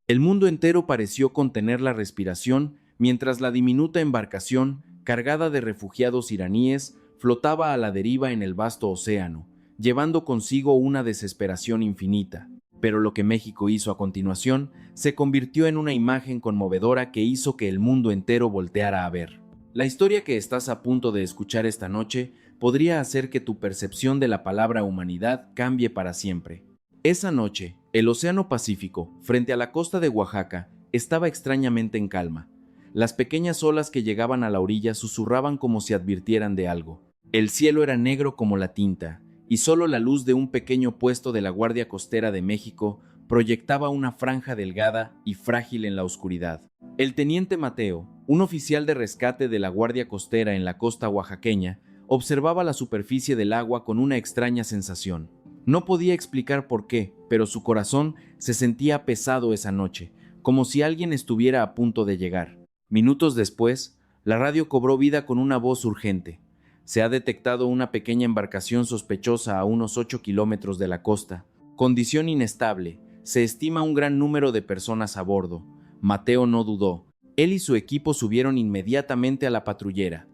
El mundo entero pareció contener la respiración mientras la diminuta embarcación, cargada de refugiados iraníes, flotaba a la deriva en el vasto océano, llevando consigo una desesperación infinita. Pero lo que México hizo a continuación se convirtió en una imagen conmovedora que hizo que el mundo entero volteara a ver. La historia que estás a punto de escuchar esta noche podría hacer que tu percepción de la palabra humanidad cambie para siempre. Esa noche, el Océano Pacífico, frente a la costa de Oaxaca, estaba extrañamente en calma. Las pequeñas olas que llegaban a la orilla susurraban como si advirtieran de algo. El cielo era negro como la tinta, y solo la luz de un pequeño puesto de la Guardia Costera de México proyectaba una franja delgada y frágil en la oscuridad. El teniente Mateo, un oficial de rescate de la Guardia Costera en la costa oaxaqueña, observaba la superficie del agua con una extraña sensación. No podía explicar por qué, pero su corazón se sentía pesado esa noche, como si alguien estuviera a punto de llegar. Minutos después, la radio cobró vida con una voz urgente. Se ha detectado una pequeña embarcación sospechosa a unos 8 kilómetros de la costa. Condición inestable. Se estima un gran número de personas a bordo. Mateo no dudó. Él y su equipo subieron inmediatamente a la patrullera.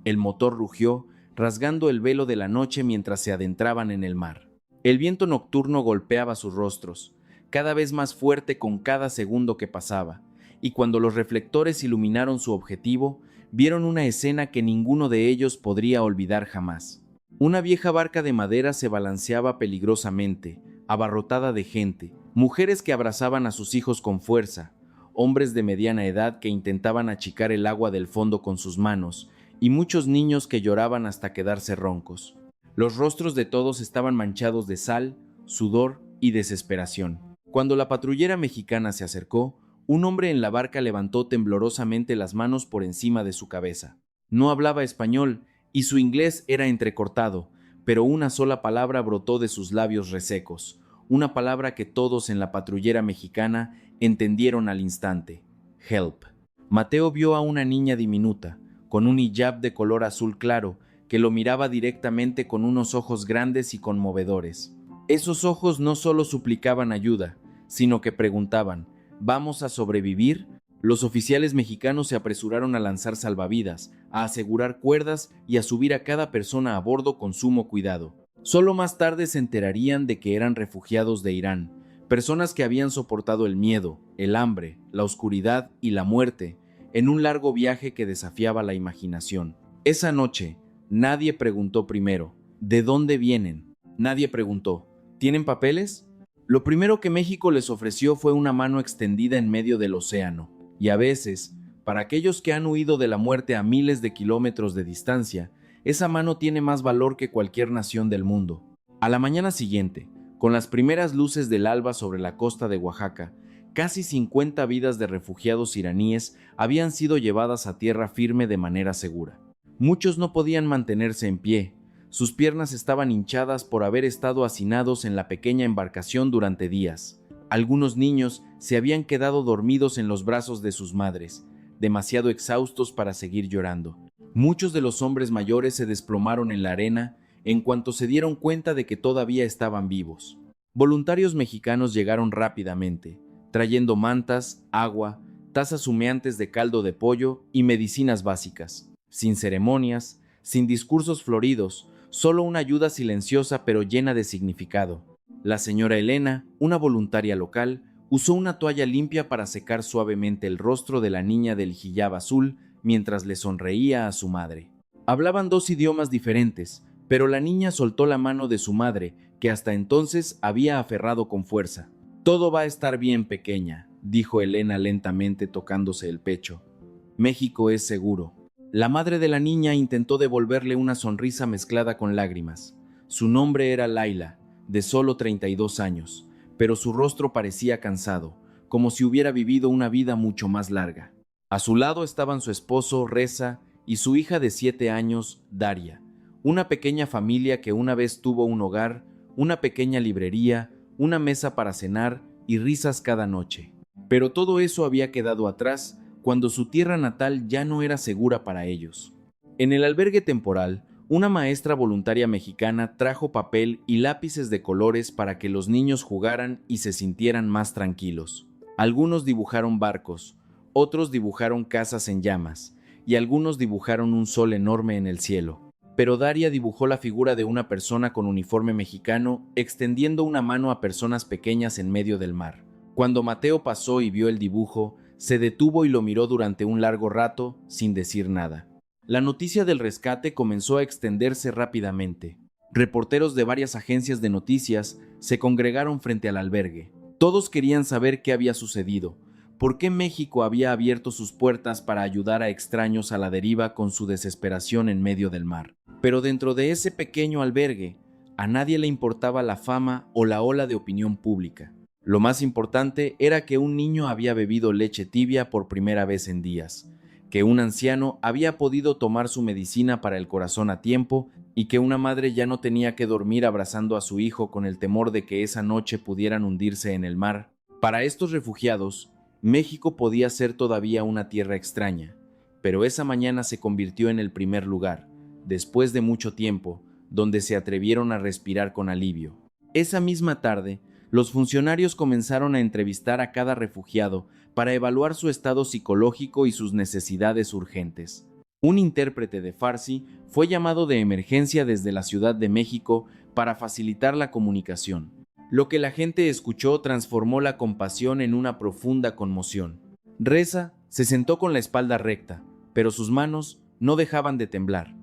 El motor rugió, rasgando el velo de la noche mientras se adentraban en el mar. El viento nocturno golpeaba sus rostros, cada vez más fuerte con cada segundo que pasaba, y cuando los reflectores iluminaron su objetivo, vieron una escena que ninguno de ellos podría olvidar jamás. Una vieja barca de madera se balanceaba peligrosamente, abarrotada de gente, mujeres que abrazaban a sus hijos con fuerza, hombres de mediana edad que intentaban achicar el agua del fondo con sus manos, y muchos niños que lloraban hasta quedarse roncos. Los rostros de todos estaban manchados de sal, sudor y desesperación. Cuando la patrullera mexicana se acercó, un hombre en la barca levantó temblorosamente las manos por encima de su cabeza. No hablaba español y su inglés era entrecortado, pero una sola palabra brotó de sus labios resecos, una palabra que todos en la patrullera mexicana entendieron al instante: help. Mateo vio a una niña diminuta, con un hijab de color azul claro, que lo miraba directamente con unos ojos grandes y conmovedores. Esos ojos no solo suplicaban ayuda, sino que preguntaban: ¿vamos a sobrevivir? Los oficiales mexicanos se apresuraron a lanzar salvavidas, a asegurar cuerdas y a subir a cada persona a bordo con sumo cuidado. Solo más tarde se enterarían de que eran refugiados de Irán, personas que habían soportado el miedo, el hambre, la oscuridad y la muerte en un largo viaje que desafiaba la imaginación. Esa noche, nadie preguntó primero: ¿de dónde vienen? Nadie preguntó: ¿tienen papeles? Lo primero que México les ofreció fue una mano extendida en medio del océano, y a veces, para aquellos que han huido de la muerte a miles de kilómetros de distancia, esa mano tiene más valor que cualquier nación del mundo. A la mañana siguiente, con las primeras luces del alba sobre la costa de Oaxaca, casi 50 vidas de refugiados iraníes habían sido llevadas a tierra firme de manera segura. Muchos no podían mantenerse en pie. Sus piernas estaban hinchadas por haber estado hacinados en la pequeña embarcación durante días. Algunos niños se habían quedado dormidos en los brazos de sus madres, demasiado exhaustos para seguir llorando. Muchos de los hombres mayores se desplomaron en la arena en cuanto se dieron cuenta de que todavía estaban vivos. Voluntarios mexicanos llegaron rápidamente, trayendo mantas, agua, tazas humeantes de caldo de pollo y medicinas básicas. Sin ceremonias, sin discursos floridos, solo una ayuda silenciosa pero llena de significado. La señora Elena, una voluntaria local, usó una toalla limpia para secar suavemente el rostro de la niña del hijab azul mientras le sonreía a su madre. Hablaban dos idiomas diferentes, pero la niña soltó la mano de su madre, que hasta entonces había aferrado con fuerza. «Todo va a estar bien, pequeña», dijo Elena lentamente tocándose el pecho. «México es seguro». La madre de la niña intentó devolverle una sonrisa mezclada con lágrimas. Su nombre era Laila, de solo 32 años, pero su rostro parecía cansado, como si hubiera vivido una vida mucho más larga. A su lado estaban su esposo, Reza, y su hija de 7 años, Daria, una pequeña familia que una vez tuvo un hogar, una pequeña librería, una mesa para cenar y risas cada noche. Pero todo eso había quedado atrás cuando su tierra natal ya no era segura para ellos. En el albergue temporal, una maestra voluntaria mexicana trajo papel y lápices de colores para que los niños jugaran y se sintieran más tranquilos. Algunos dibujaron barcos, otros dibujaron casas en llamas, y algunos dibujaron un sol enorme en el cielo. Pero Daria dibujó la figura de una persona con uniforme mexicano, extendiendo una mano a personas pequeñas en medio del mar. Cuando Mateo pasó y vio el dibujo, se detuvo y lo miró durante un largo rato, sin decir nada. La noticia del rescate comenzó a extenderse rápidamente. Reporteros de varias agencias de noticias se congregaron frente al albergue. Todos querían saber qué había sucedido, por qué México había abierto sus puertas para ayudar a extraños a la deriva con su desesperación en medio del mar. Pero dentro de ese pequeño albergue, a nadie le importaba la fama o la ola de opinión pública. Lo más importante era que un niño había bebido leche tibia por primera vez en días, que un anciano había podido tomar su medicina para el corazón a tiempo y que una madre ya no tenía que dormir abrazando a su hijo con el temor de que esa noche pudieran hundirse en el mar. Para estos refugiados, México podía ser todavía una tierra extraña, pero esa mañana se convirtió en el primer lugar, después de mucho tiempo, donde se atrevieron a respirar con alivio. Esa misma tarde, los funcionarios comenzaron a entrevistar a cada refugiado para evaluar su estado psicológico y sus necesidades urgentes. Un intérprete de Farsi fue llamado de emergencia desde la Ciudad de México para facilitar la comunicación. Lo que la gente escuchó transformó la compasión en una profunda conmoción. Reza se sentó con la espalda recta, pero sus manos no dejaban de temblar.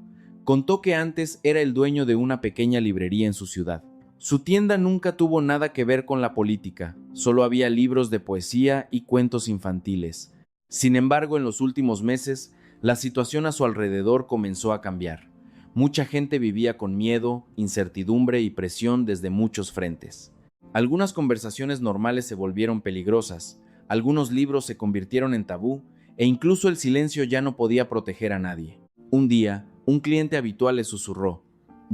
Contó que antes era el dueño de una pequeña librería en su ciudad. Su tienda nunca tuvo nada que ver con la política, solo había libros de poesía y cuentos infantiles. Sin embargo, en los últimos meses, la situación a su alrededor comenzó a cambiar. Mucha gente vivía con miedo, incertidumbre y presión desde muchos frentes. Algunas conversaciones normales se volvieron peligrosas, algunos libros se convirtieron en tabú e incluso el silencio ya no podía proteger a nadie. Un día, un cliente habitual le susurró: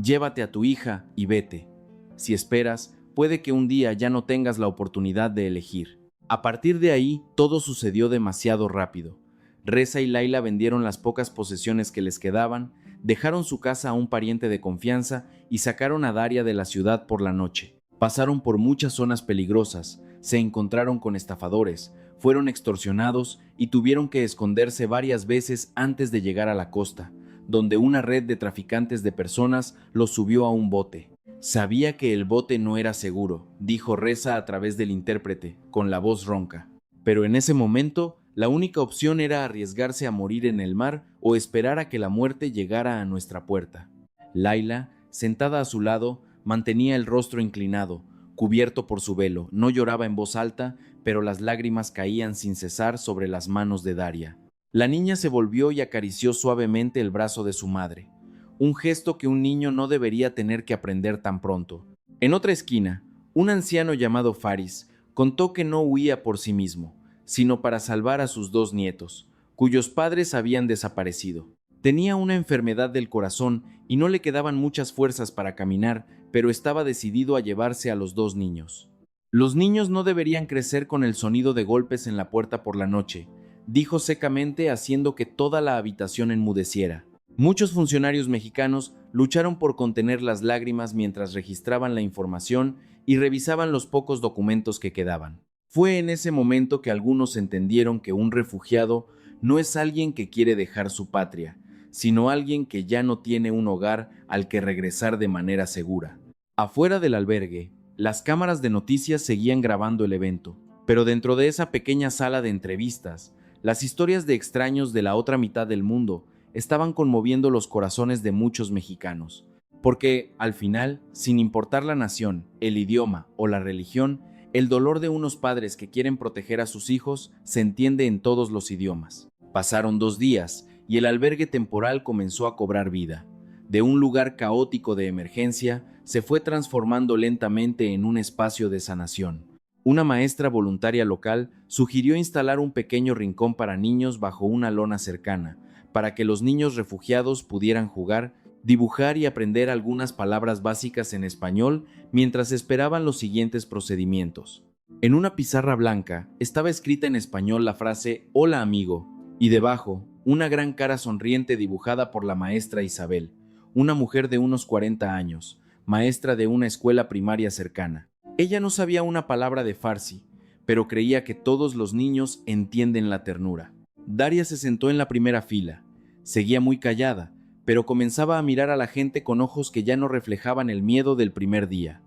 «Llévate a tu hija y vete. Si esperas, puede que un día ya no tengas la oportunidad de elegir». A partir de ahí, todo sucedió demasiado rápido. Reza y Laila vendieron las pocas posesiones que les quedaban, dejaron su casa a un pariente de confianza y sacaron a Daria de la ciudad por la noche. Pasaron por muchas zonas peligrosas, se encontraron con estafadores, fueron extorsionados y tuvieron que esconderse varias veces antes de llegar a la costa, donde una red de traficantes de personas los subió a un bote. «Sabía que el bote no era seguro», dijo Reza a través del intérprete, con la voz ronca. Pero en ese momento, la única opción era arriesgarse a morir en el mar o esperar a que la muerte llegara a nuestra puerta. Laila, sentada a su lado, mantenía el rostro inclinado, cubierto por su velo. No lloraba en voz alta, pero las lágrimas caían sin cesar sobre las manos de Daria. La niña se volvió y acarició suavemente el brazo de su madre, un gesto que un niño no debería tener que aprender tan pronto. En otra esquina, un anciano llamado Faris contó que no huía por sí mismo, sino para salvar a sus dos nietos, cuyos padres habían desaparecido. Tenía una enfermedad del corazón y no le quedaban muchas fuerzas para caminar, pero estaba decidido a llevarse a los dos niños. «Los niños no deberían crecer con el sonido de golpes en la puerta por la noche», dijo secamente, haciendo que toda la habitación enmudeciera. Muchos funcionarios mexicanos lucharon por contener las lágrimas mientras registraban la información y revisaban los pocos documentos que quedaban. Fue en ese momento que algunos entendieron que un refugiado no es alguien que quiere dejar su patria, sino alguien que ya no tiene un hogar al que regresar de manera segura. Afuera del albergue, las cámaras de noticias seguían grabando el evento, pero dentro de esa pequeña sala de entrevistas, las historias de extraños de la otra mitad del mundo estaban conmoviendo los corazones de muchos mexicanos, porque, al final, sin importar la nación, el idioma o la religión, el dolor de unos padres que quieren proteger a sus hijos se entiende en todos los idiomas. Pasaron 2 días y el albergue temporal comenzó a cobrar vida. De un lugar caótico de emergencia, se fue transformando lentamente en un espacio de sanación. Una maestra voluntaria local sugirió instalar un pequeño rincón para niños bajo una lona cercana, para que los niños refugiados pudieran jugar, dibujar y aprender algunas palabras básicas en español mientras esperaban los siguientes procedimientos. En una pizarra blanca estaba escrita en español la frase «Hola amigo», y debajo una gran cara sonriente dibujada por la maestra Isabel, una mujer de unos 40 años, maestra de una escuela primaria cercana. Ella no sabía una palabra de farsi, pero creía que todos los niños entienden la ternura. Daria se sentó en la primera fila. Seguía muy callada, pero comenzaba a mirar a la gente con ojos que ya no reflejaban el miedo del primer día.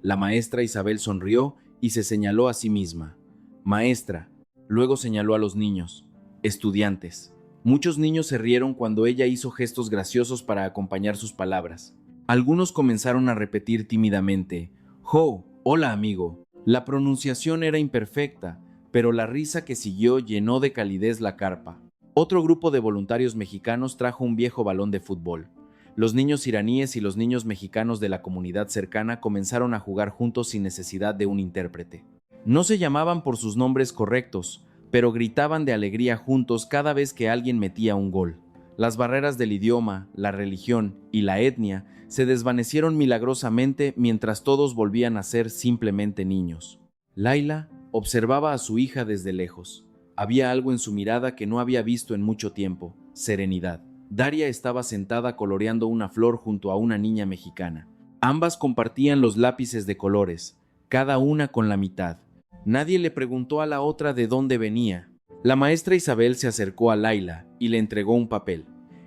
La maestra Isabel sonrió y se señaló a sí misma. Maestra. Luego señaló a los niños. Estudiantes. Muchos niños se rieron cuando ella hizo gestos graciosos para acompañar sus palabras. Algunos comenzaron a repetir tímidamente: «Jo, hola amigo». La pronunciación era imperfecta, pero la risa que siguió llenó de calidez la carpa. Otro grupo de voluntarios mexicanos trajo un viejo balón de fútbol. Los niños iraníes y los niños mexicanos de la comunidad cercana comenzaron a jugar juntos sin necesidad de un intérprete. No se llamaban por sus nombres correctos, pero gritaban de alegría juntos cada vez que alguien metía un gol. Las barreras del idioma, la religión y la etnia se desvanecieron milagrosamente mientras todos volvían a ser simplemente niños. Laila observaba a su hija desde lejos. Había algo en su mirada que no había visto en mucho tiempo: serenidad. Daria estaba sentada coloreando una flor junto a una niña mexicana. Ambas compartían los lápices de colores, cada una con la mitad. Nadie le preguntó a la otra de dónde venía. La maestra Isabel se acercó a Laila y le entregó un papel.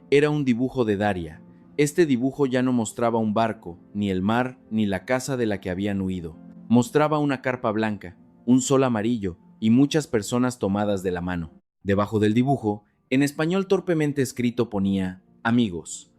Era un dibujo de Daria. Este dibujo ya no mostraba un barco, ni el mar, ni la casa de la que habían huido. Mostraba una carpa blanca, un sol amarillo y muchas personas tomadas de la mano. Debajo del dibujo, en español torpemente escrito, ponía «Amigos».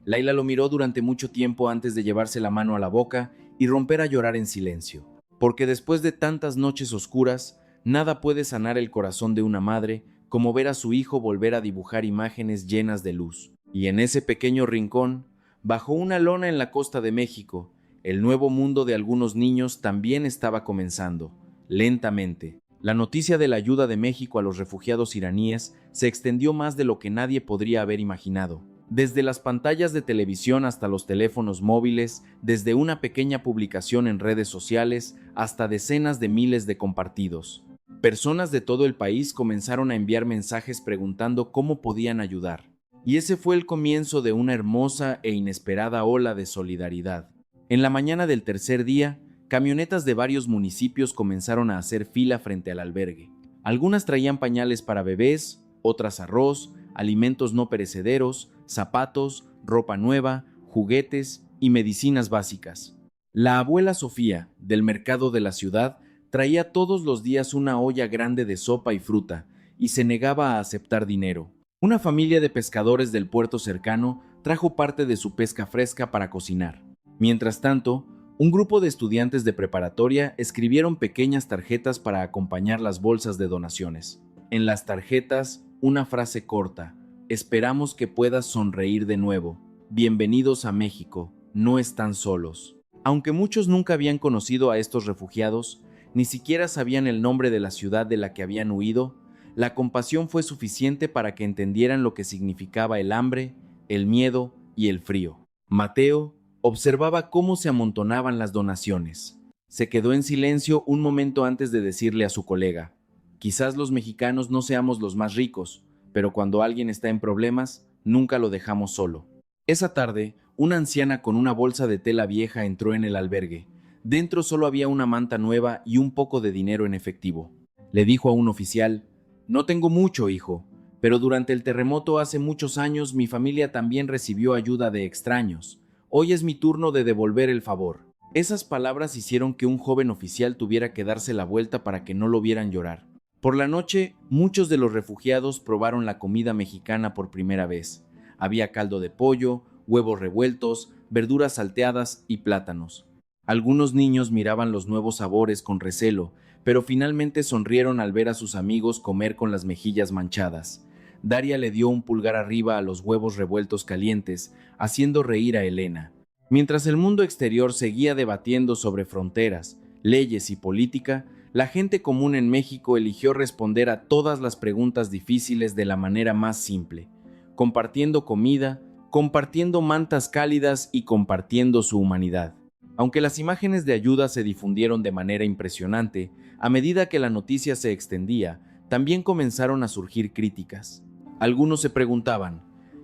Laila lo miró durante mucho tiempo antes de llevarse la mano a la boca y romper a llorar en silencio. Porque después de tantas noches oscuras, nada puede sanar el corazón de una madre como ver a su hijo volver a dibujar imágenes llenas de luz. Y en ese pequeño rincón, bajo una lona en la costa de México, el nuevo mundo de algunos niños también estaba comenzando, lentamente. La noticia de la ayuda de México a los refugiados iraníes se extendió más de lo que nadie podría haber imaginado. Desde las pantallas de televisión hasta los teléfonos móviles, desde una pequeña publicación en redes sociales hasta decenas de miles de compartidos. Personas de todo el país comenzaron a enviar mensajes preguntando cómo podían ayudar. Y ese fue el comienzo de una hermosa e inesperada ola de solidaridad. En la mañana del tercer día, camionetas de varios municipios comenzaron a hacer fila frente al albergue. Algunas traían pañales para bebés, otras arroz, alimentos no perecederos, zapatos, ropa nueva, juguetes y medicinas básicas. La abuela Sofía, del mercado de la ciudad, traía todos los días una olla grande de sopa y fruta y se negaba a aceptar dinero. Una familia de pescadores del puerto cercano trajo parte de su pesca fresca para cocinar. Mientras tanto, un grupo de estudiantes de preparatoria escribieron pequeñas tarjetas para acompañar las bolsas de donaciones. En las tarjetas, una frase corta: «Esperamos que puedas sonreír de nuevo. Bienvenidos a México. No están solos». Aunque muchos nunca habían conocido a estos refugiados, ni siquiera sabían el nombre de la ciudad de la que habían huido, la compasión fue suficiente para que entendieran lo que significaba el hambre, el miedo y el frío. Mateo observaba cómo se amontonaban las donaciones. Se quedó en silencio un momento antes de decirle a su colega: «Quizás los mexicanos no seamos los más ricos, pero cuando alguien está en problemas, nunca lo dejamos solo». Esa tarde, una anciana con una bolsa de tela vieja entró en el albergue. Dentro solo había una manta nueva y un poco de dinero en efectivo. Le dijo a un oficial: «No tengo mucho, hijo, pero durante el terremoto hace muchos años mi familia también recibió ayuda de extraños. Hoy es mi turno de devolver el favor». Esas palabras hicieron que un joven oficial tuviera que darse la vuelta para que no lo vieran llorar. Por la noche, muchos de los refugiados probaron la comida mexicana por primera vez. Había caldo de pollo, huevos revueltos, verduras salteadas y plátanos. Algunos niños miraban los nuevos sabores con recelo, pero finalmente sonrieron al ver a sus amigos comer con las mejillas manchadas. Daria le dio un pulgar arriba a los huevos revueltos calientes, haciendo reír a Elena. Mientras el mundo exterior seguía debatiendo sobre fronteras, leyes y política, la gente común en México eligió responder a todas las preguntas difíciles de la manera más simple: compartiendo comida, compartiendo mantas cálidas y compartiendo su humanidad. Aunque las imágenes de ayuda se difundieron de manera impresionante, a medida que la noticia se extendía, también comenzaron a surgir críticas. Algunos se preguntaban: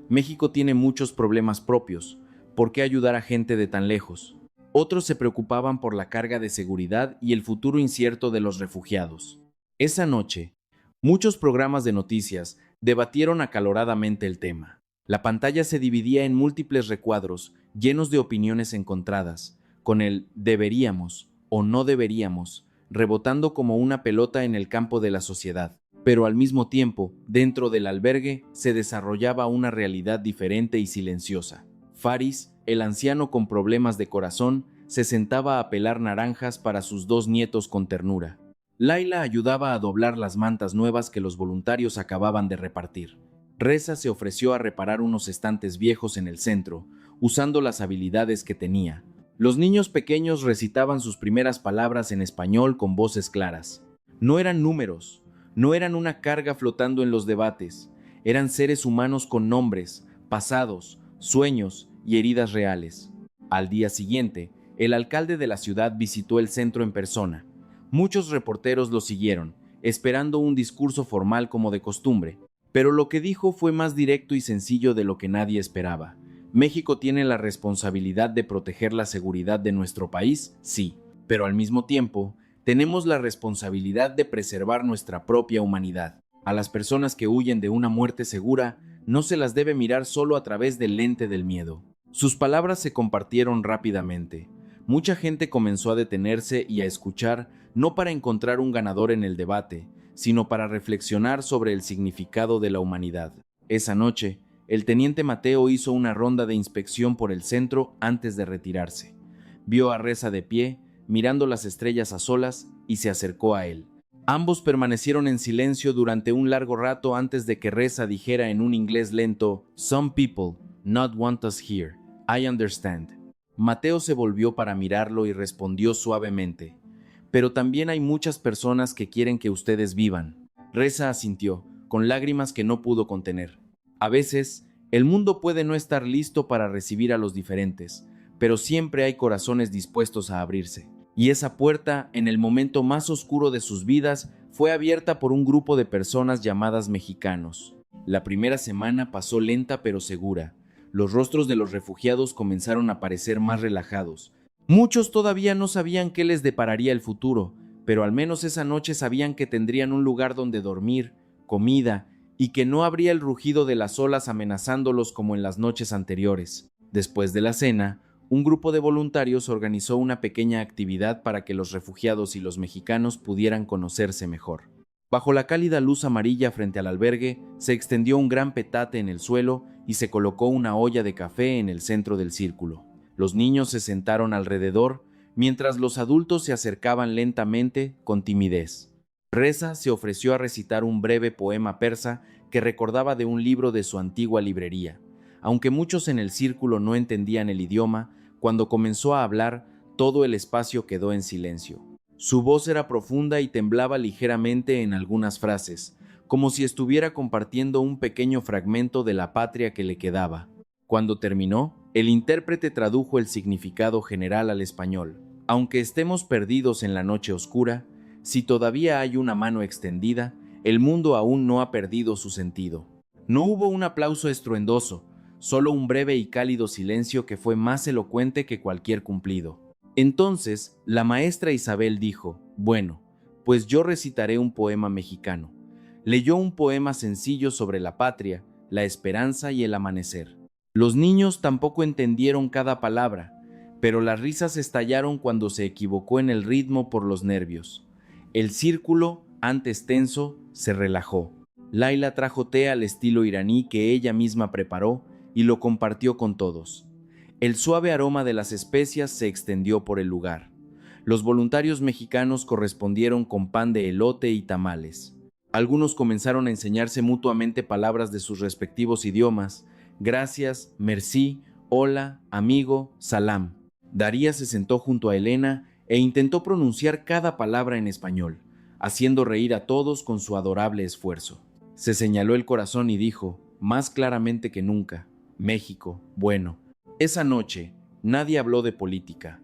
«México tiene muchos problemas propios, ¿por qué ayudar a gente de tan lejos?». Otros se preocupaban por la carga de seguridad y el futuro incierto de los refugiados. Esa noche, muchos programas de noticias debatieron acaloradamente el tema. La pantalla se dividía en múltiples recuadros llenos de opiniones encontradas, con el deberíamos o no deberíamos rebotando como una pelota en el campo de la sociedad. Pero al mismo tiempo, dentro del albergue se desarrollaba una realidad diferente y silenciosa. Faris, el anciano con problemas de corazón, se sentaba a pelar naranjas para sus dos nietos con ternura. Laila ayudaba a doblar las mantas nuevas que los voluntarios acababan de repartir. Reza se ofreció a reparar unos estantes viejos en el centro, usando las habilidades que tenía. Los niños pequeños recitaban sus primeras palabras en español con voces claras. No eran números, no eran una carga flotando en los debates, eran seres humanos con nombres, pasados, sueños y heridas reales. Al día siguiente, el alcalde de la ciudad visitó el centro en persona. Muchos reporteros lo siguieron, esperando un discurso formal como de costumbre, pero lo que dijo fue más directo y sencillo de lo que nadie esperaba. México tiene la responsabilidad de proteger la seguridad de nuestro país, sí, pero al mismo tiempo, tenemos la responsabilidad de preservar nuestra propia humanidad. A las personas que huyen de una muerte segura, no se las debe mirar solo a través del lente del miedo. Sus palabras se compartieron rápidamente. Mucha gente comenzó a detenerse y a escuchar, no para encontrar un ganador en el debate, sino para reflexionar sobre el significado de la humanidad. Esa noche, el teniente Mateo hizo una ronda de inspección por el centro antes de retirarse. Vio a Reza de pie, mirando las estrellas a solas, y se acercó a él. Ambos permanecieron en silencio durante un largo rato antes de que Reza dijera en un inglés lento: "Some people not want us here. I understand." Mateo se volvió para mirarlo y respondió suavemente: "Pero también hay muchas personas que quieren que ustedes vivan." Reza asintió, con lágrimas que no pudo contener. A veces, el mundo puede no estar listo para recibir a los diferentes, pero siempre hay corazones dispuestos a abrirse. Y esa puerta, en el momento más oscuro de sus vidas, fue abierta por un grupo de personas llamadas mexicanos. La primera semana pasó lenta pero segura. Los rostros de los refugiados comenzaron a parecer más relajados. Muchos todavía no sabían qué les depararía el futuro, pero al menos esa noche sabían que tendrían un lugar donde dormir, comida, y que no habría el rugido de las olas amenazándolos como en las noches anteriores. Después de la cena, un grupo de voluntarios organizó una pequeña actividad para que los refugiados y los mexicanos pudieran conocerse mejor. Bajo la cálida luz amarilla frente al albergue, se extendió un gran petate en el suelo y se colocó una olla de café en el centro del círculo. Los niños se sentaron alrededor, mientras los adultos se acercaban lentamente, con timidez. Reza se ofreció a recitar un breve poema persa que recordaba de un libro de su antigua librería. Aunque muchos en el círculo no entendían el idioma, cuando comenzó a hablar, todo el espacio quedó en silencio. Su voz era profunda y temblaba ligeramente en algunas frases, como si estuviera compartiendo un pequeño fragmento de la patria que le quedaba. Cuando terminó, el intérprete tradujo el significado general al español. Aunque estemos perdidos en la noche oscura, si todavía hay una mano extendida, el mundo aún no ha perdido su sentido. No hubo un aplauso estruendoso, solo un breve y cálido silencio que fue más elocuente que cualquier cumplido. Entonces, la maestra Isabel dijo: "Bueno, pues yo recitaré un poema mexicano." Leyó un poema sencillo sobre la patria, la esperanza y el amanecer. Los niños tampoco entendieron cada palabra, pero las risas estallaron cuando se equivocó en el ritmo por los nervios. El círculo, antes tenso, se relajó. Laila trajo té al estilo iraní que ella misma preparó y lo compartió con todos. El suave aroma de las especias se extendió por el lugar. Los voluntarios mexicanos correspondieron con pan de elote y tamales. Algunos comenzaron a enseñarse mutuamente palabras de sus respectivos idiomas: gracias, merci, hola, amigo, salam. Daría se sentó junto a Elena e intentó pronunciar cada palabra en español, haciendo reír a todos con su adorable esfuerzo. Se señaló el corazón y dijo, más claramente que nunca: México, bueno. Esa noche, nadie habló de política,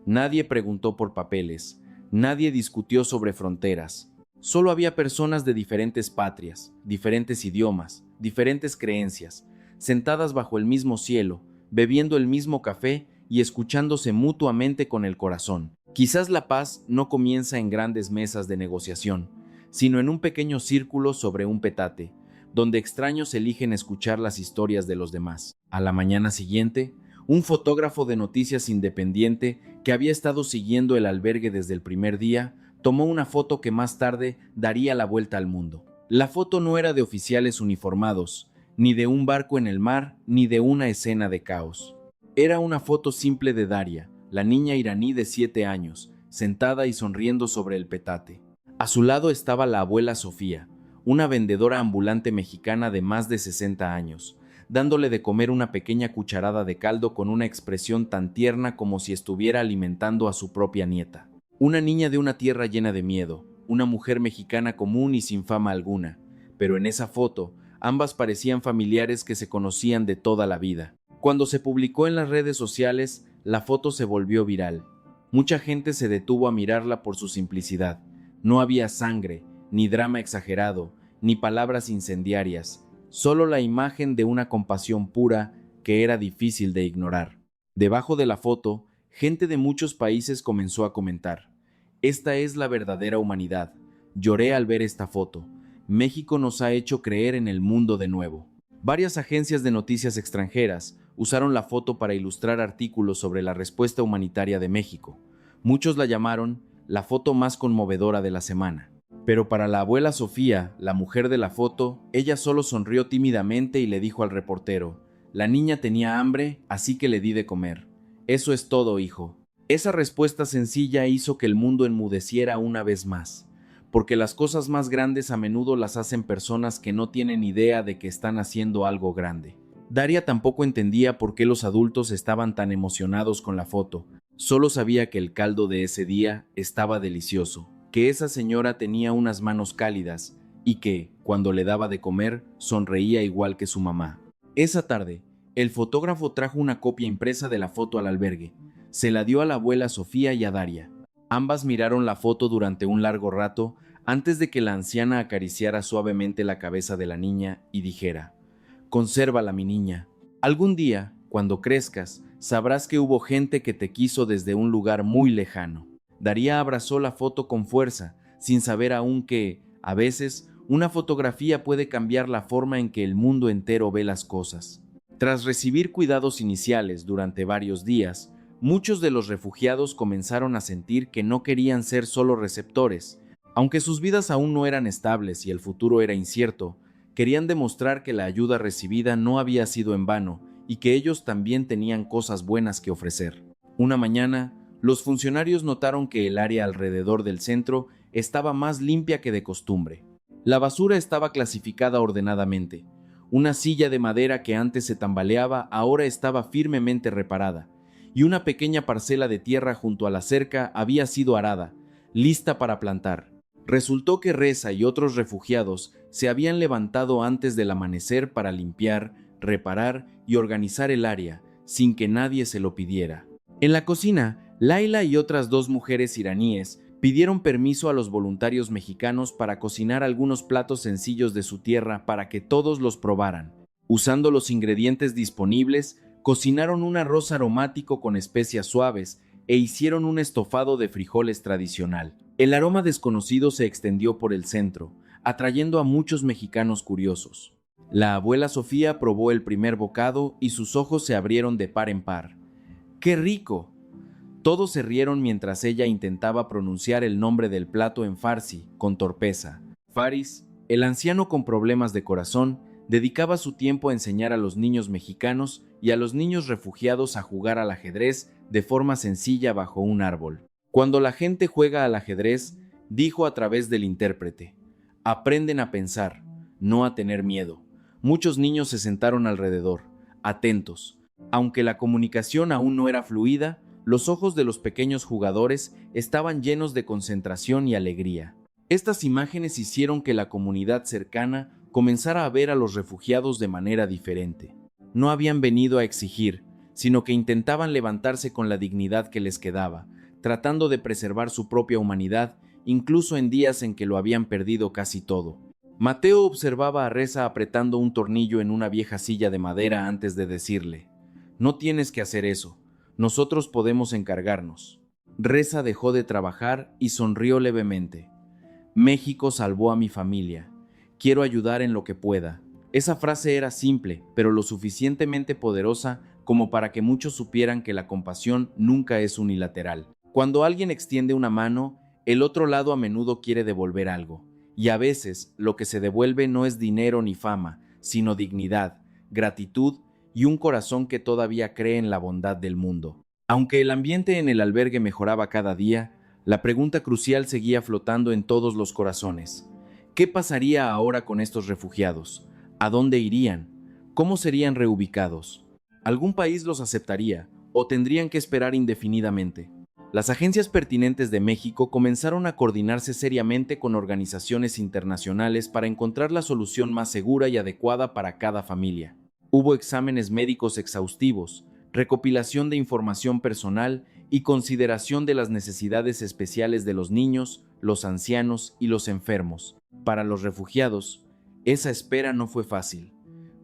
nadie preguntó por papeles, nadie discutió sobre fronteras. Solo había personas de diferentes patrias, diferentes idiomas, diferentes creencias, sentadas bajo el mismo cielo, bebiendo el mismo café y escuchándose mutuamente con el corazón. Quizás la paz no comienza en grandes mesas de negociación, sino en un pequeño círculo sobre un petate, donde extraños eligen escuchar las historias de los demás. A la mañana siguiente, un fotógrafo de noticias independiente que había estado siguiendo el albergue desde el primer día, tomó una foto que más tarde daría la vuelta al mundo. La foto no era de oficiales uniformados, ni de un barco en el mar, ni de una escena de caos. Era una foto simple de Daria, la niña iraní de 7 años, sentada y sonriendo sobre el petate. A su lado estaba la abuela Sofía, una vendedora ambulante mexicana de más de 60 años, dándole de comer una pequeña cucharada de caldo con una expresión tan tierna como si estuviera alimentando a su propia nieta. Una niña de una tierra llena de miedo, una mujer mexicana común y sin fama alguna, pero en esa foto, ambas parecían familiares que se conocían de toda la vida. Cuando se publicó en las redes sociales, la foto se volvió viral. Mucha gente se detuvo a mirarla por su simplicidad. No había sangre, ni drama exagerado, ni palabras incendiarias, solo la imagen de una compasión pura que era difícil de ignorar. Debajo de la foto, gente de muchos países comenzó a comentar: "Esta es la verdadera humanidad. Lloré al ver esta foto. México nos ha hecho creer en el mundo de nuevo". Varias agencias de noticias extranjeras usaron la foto para ilustrar artículos sobre la respuesta humanitaria de México. Muchos la llamaron la foto más conmovedora de la semana. Pero para la abuela Sofía, la mujer de la foto, ella solo sonrió tímidamente y le dijo al reportero: "La niña tenía hambre, así que le di de comer. Eso es todo, hijo". Esa respuesta sencilla hizo que el mundo enmudeciera una vez más, porque las cosas más grandes a menudo las hacen personas que no tienen idea de que están haciendo algo grande. Daria tampoco entendía por qué los adultos estaban tan emocionados con la foto. Solo sabía que el caldo de ese día estaba delicioso, que esa señora tenía unas manos cálidas y que, cuando le daba de comer, sonreía igual que su mamá. Esa tarde, el fotógrafo trajo una copia impresa de la foto al albergue. Se la dio a la abuela Sofía y a Daria. Ambas miraron la foto durante un largo rato antes de que la anciana acariciara suavemente la cabeza de la niña y dijera: "Consérvala, mi niña. Algún día, cuando crezcas, sabrás que hubo gente que te quiso desde un lugar muy lejano". Daria abrazó la foto con fuerza, sin saber aún que, a veces, una fotografía puede cambiar la forma en que el mundo entero ve las cosas. Tras recibir cuidados iniciales durante varios días, muchos de los refugiados comenzaron a sentir que no querían ser solo receptores. Aunque sus vidas aún no eran estables y el futuro era incierto, querían demostrar que la ayuda recibida no había sido en vano y que ellos también tenían cosas buenas que ofrecer. Una mañana, los funcionarios notaron que el área alrededor del centro estaba más limpia que de costumbre. La basura estaba clasificada ordenadamente. Una silla de madera que antes se tambaleaba ahora estaba firmemente reparada, y una pequeña parcela de tierra junto a la cerca había sido arada, lista para plantar. Resultó que Reza y otros refugiados se habían levantado antes del amanecer para limpiar, reparar y organizar el área, sin que nadie se lo pidiera. En la cocina, Laila y otras 2 mujeres iraníes pidieron permiso a los voluntarios mexicanos para cocinar algunos platos sencillos de su tierra para que todos los probaran. Usando los ingredientes disponibles, cocinaron un arroz aromático con especias suaves e hicieron un estofado de frijoles tradicional. El aroma desconocido se extendió por el centro, atrayendo a muchos mexicanos curiosos. La abuela Sofía probó el primer bocado y sus ojos se abrieron de par en par. ¡Qué rico! Todos se rieron mientras ella intentaba pronunciar el nombre del plato en farsi, con torpeza. Faris, el anciano con problemas de corazón, dedicaba su tiempo a enseñar a los niños mexicanos y a los niños refugiados a jugar al ajedrez de forma sencilla bajo un árbol. Cuando la gente juega al ajedrez, dijo a través del intérprete: "Aprenden a pensar, no a tener miedo". Muchos niños se sentaron alrededor, atentos. Aunque la comunicación aún no era fluida, los ojos de los pequeños jugadores estaban llenos de concentración y alegría. Estas imágenes hicieron que la comunidad cercana comenzara a ver a los refugiados de manera diferente. No habían venido a exigir, sino que intentaban levantarse con la dignidad que les quedaba, tratando de preservar su propia humanidad, incluso en días en que lo habían perdido casi todo. Mateo observaba a Reza apretando un tornillo en una vieja silla de madera antes de decirle: "No tienes que hacer eso. Nosotros podemos encargarnos. Reza dejó de trabajar y sonrió levemente. México salvó a mi familia. Quiero ayudar en lo que pueda. Esa frase era simple, pero lo suficientemente poderosa como para que muchos supieran que la compasión nunca es unilateral. Cuando alguien extiende una mano, el otro lado a menudo quiere devolver algo. Y a veces lo que se devuelve no es dinero ni fama, sino dignidad, gratitud y un corazón que todavía cree en la bondad del mundo. Aunque el ambiente en el albergue mejoraba cada día, la pregunta crucial seguía flotando en todos los corazones. ¿Qué pasaría ahora con estos refugiados? ¿A dónde irían? ¿Cómo serían reubicados? ¿Algún país los aceptaría o tendrían que esperar indefinidamente? Las agencias pertinentes de México comenzaron a coordinarse seriamente con organizaciones internacionales para encontrar la solución más segura y adecuada para cada familia. Hubo exámenes médicos exhaustivos, recopilación de información personal y consideración de las necesidades especiales de los niños, los ancianos y los enfermos. Para los refugiados, esa espera no fue fácil.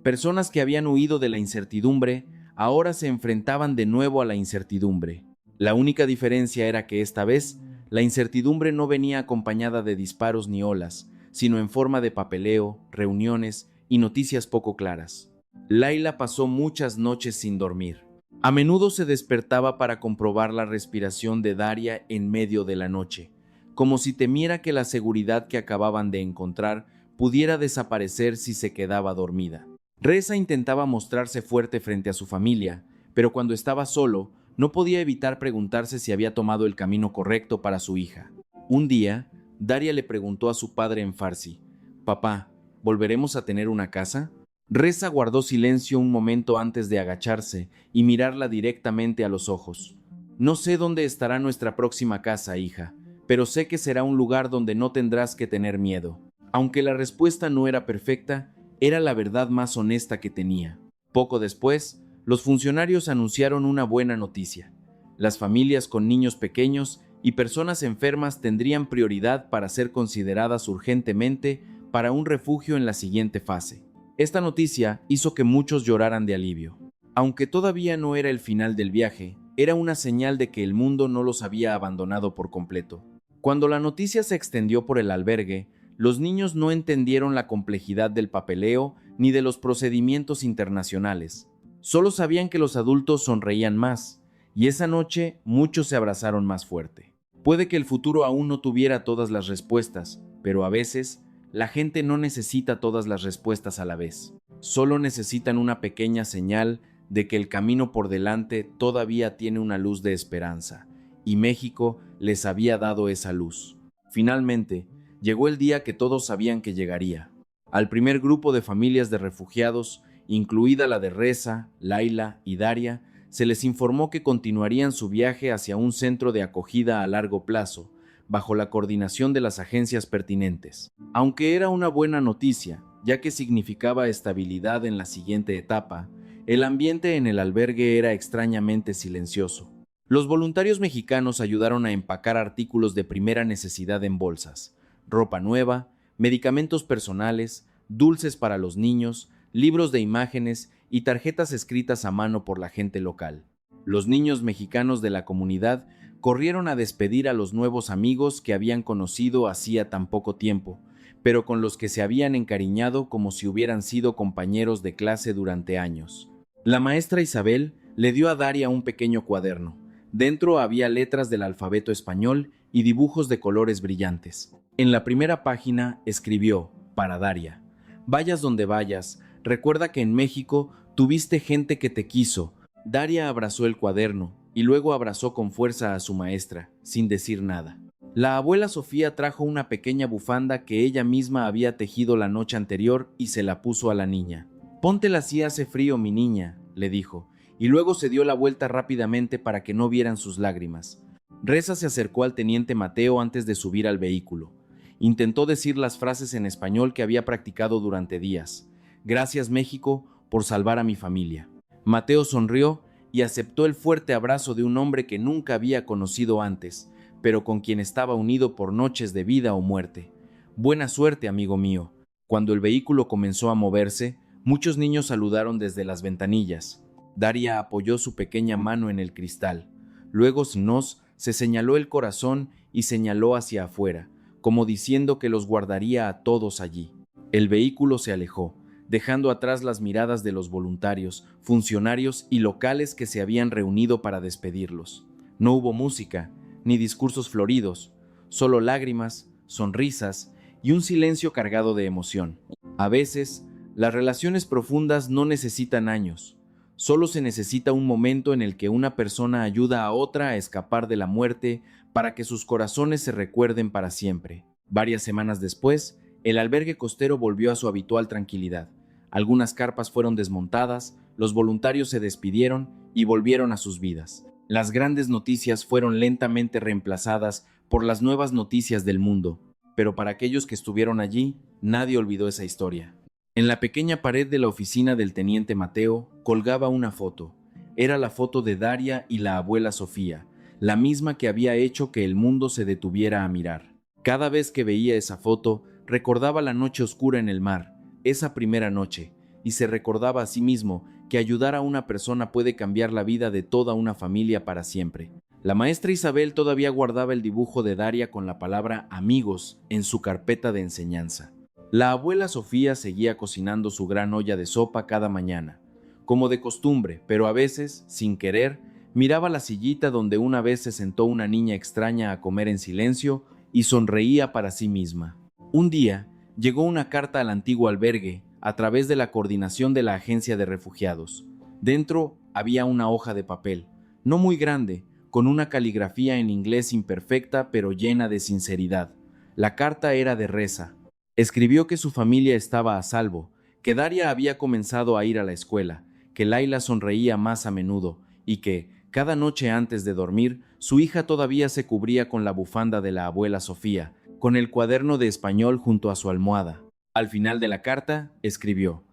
Personas que habían huido de la incertidumbre ahora se enfrentaban de nuevo a la incertidumbre. La única diferencia era que esta vez la incertidumbre no venía acompañada de disparos ni olas, sino en forma de papeleo, reuniones y noticias poco claras. Laila pasó muchas noches sin dormir. A menudo se despertaba para comprobar la respiración de Daria en medio de la noche, como si temiera que la seguridad que acababan de encontrar pudiera desaparecer si se quedaba dormida. Reza intentaba mostrarse fuerte frente a su familia, pero cuando estaba solo, no podía evitar preguntarse si había tomado el camino correcto para su hija. Un día, Daria le preguntó a su padre en farsi: «Papá, ¿volveremos a tener una casa?». Reza guardó silencio un momento antes de agacharse y mirarla directamente a los ojos. «No sé dónde estará nuestra próxima casa, hija, pero sé que será un lugar donde no tendrás que tener miedo». Aunque la respuesta no era perfecta, era la verdad más honesta que tenía. Poco después, los funcionarios anunciaron una buena noticia. Las familias con niños pequeños y personas enfermas tendrían prioridad para ser consideradas urgentemente para un refugio en la siguiente fase. Esta noticia hizo que muchos lloraran de alivio. Aunque todavía no era el final del viaje, era una señal de que el mundo no los había abandonado por completo. Cuando la noticia se extendió por el albergue, los niños no entendieron la complejidad del papeleo ni de los procedimientos internacionales. Solo sabían que los adultos sonreían más, y esa noche muchos se abrazaron más fuerte. Puede que el futuro aún no tuviera todas las respuestas, pero a veces la gente no necesita todas las respuestas a la vez. Solo necesitan una pequeña señal de que el camino por delante todavía tiene una luz de esperanza, y México les había dado esa luz. Finalmente, llegó el día que todos sabían que llegaría. Al primer grupo de familias de refugiados, incluida la de Reza, Laila y Daria, se les informó que continuarían su viaje hacia un centro de acogida a largo plazo, bajo la coordinación de las agencias pertinentes. Aunque era una buena noticia, ya que significaba estabilidad en la siguiente etapa, el ambiente en el albergue era extrañamente silencioso. Los voluntarios mexicanos ayudaron a empacar artículos de primera necesidad en bolsas: ropa nueva, medicamentos personales, dulces para los niños, libros de imágenes y tarjetas escritas a mano por la gente local. Los niños mexicanos de la comunidad corrieron a despedir a los nuevos amigos que habían conocido hacía tan poco tiempo, pero con los que se habían encariñado como si hubieran sido compañeros de clase durante años. La maestra Isabel le dio a Daria un pequeño cuaderno. Dentro había letras del alfabeto español y dibujos de colores brillantes. En la primera página escribió, para Daria: «Vayas donde vayas, recuerda que en México tuviste gente que te quiso». Daria abrazó el cuaderno y luego abrazó con fuerza a su maestra, sin decir nada. La abuela Sofía trajo una pequeña bufanda que ella misma había tejido la noche anterior y se la puso a la niña. «Póntela si hace frío, mi niña», le dijo, y luego se dio la vuelta rápidamente para que no vieran sus lágrimas. Reza se acercó al teniente Mateo antes de subir al vehículo. Intentó decir las frases en español que había practicado durante días. «Gracias, México, por salvar a mi familia». Mateo sonrió y aceptó el fuerte abrazo de un hombre que nunca había conocido antes, pero con quien estaba unido por noches de vida o muerte. «Buena suerte, amigo mío». Cuando el vehículo comenzó a moverse, muchos niños saludaron desde las ventanillas. Daria apoyó su pequeña mano en el cristal. Luego Snos se señaló el corazón y señaló hacia afuera, como diciendo que los guardaría a todos allí. El vehículo se alejó, dejando atrás las miradas de los voluntarios, funcionarios y locales que se habían reunido para despedirlos. No hubo música, ni discursos floridos, solo lágrimas, sonrisas y un silencio cargado de emoción. A veces, las relaciones profundas no necesitan años. Solo se necesita un momento en el que una persona ayuda a otra a escapar de la muerte para que sus corazones se recuerden para siempre. Varias semanas después, el albergue costero volvió a su habitual tranquilidad. Algunas carpas fueron desmontadas, los voluntarios se despidieron y volvieron a sus vidas. Las grandes noticias fueron lentamente reemplazadas por las nuevas noticias del mundo, pero para aquellos que estuvieron allí, nadie olvidó esa historia. En la pequeña pared de la oficina del teniente Mateo colgaba una foto. Era la foto de Daria y la abuela Sofía, la misma que había hecho que el mundo se detuviera a mirar. Cada vez que veía esa foto, recordaba la noche oscura en el mar, esa primera noche, y se recordaba a sí mismo que ayudar a una persona puede cambiar la vida de toda una familia para siempre. La maestra Isabel todavía guardaba el dibujo de Daria con la palabra amigos en su carpeta de enseñanza. La abuela Sofía seguía cocinando su gran olla de sopa cada mañana, como de costumbre, pero a veces, sin querer, miraba la sillita donde una vez se sentó una niña extraña a comer en silencio y sonreía para sí misma. Un día, llegó una carta al antiguo albergue a través de la coordinación de la agencia de refugiados. Dentro había una hoja de papel, no muy grande, con una caligrafía en inglés imperfecta pero llena de sinceridad. La carta era de Reza. Escribió que su familia estaba a salvo, que Daria había comenzado a ir a la escuela, que Laila sonreía más a menudo y que, cada noche antes de dormir, su hija todavía se cubría con la bufanda de la abuela Sofía, con el cuaderno de español junto a su almohada. Al final de la carta, escribió: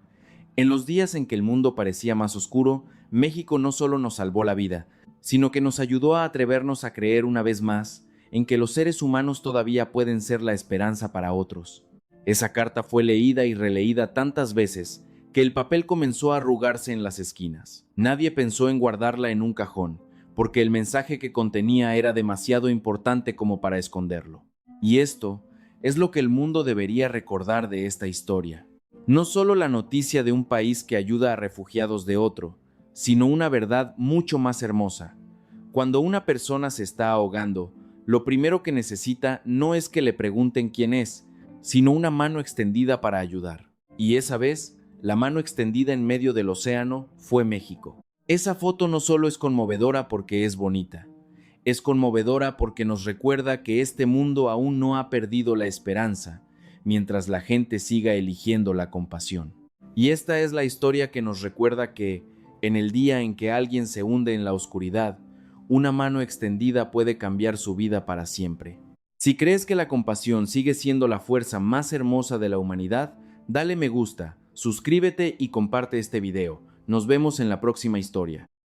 en los días en que el mundo parecía más oscuro, México no solo nos salvó la vida, sino que nos ayudó a atrevernos a creer una vez más en que los seres humanos todavía pueden ser la esperanza para otros. Esa carta fue leída y releída tantas veces que el papel comenzó a arrugarse en las esquinas. Nadie pensó en guardarla en un cajón, porque el mensaje que contenía era demasiado importante como para esconderlo. Y esto es lo que el mundo debería recordar de esta historia. No solo la noticia de un país que ayuda a refugiados de otro, sino una verdad mucho más hermosa. Cuando una persona se está ahogando, lo primero que necesita no es que le pregunten quién es, sino una mano extendida para ayudar. Y esa vez, la mano extendida en medio del océano fue México. Esa foto no solo es conmovedora porque es bonita, es conmovedora porque nos recuerda que este mundo aún no ha perdido la esperanza, mientras la gente siga eligiendo la compasión. Y esta es la historia que nos recuerda que, en el día en que alguien se hunde en la oscuridad, una mano extendida puede cambiar su vida para siempre. Si crees que la compasión sigue siendo la fuerza más hermosa de la humanidad, dale me gusta, suscríbete y comparte este video. Nos vemos en la próxima historia.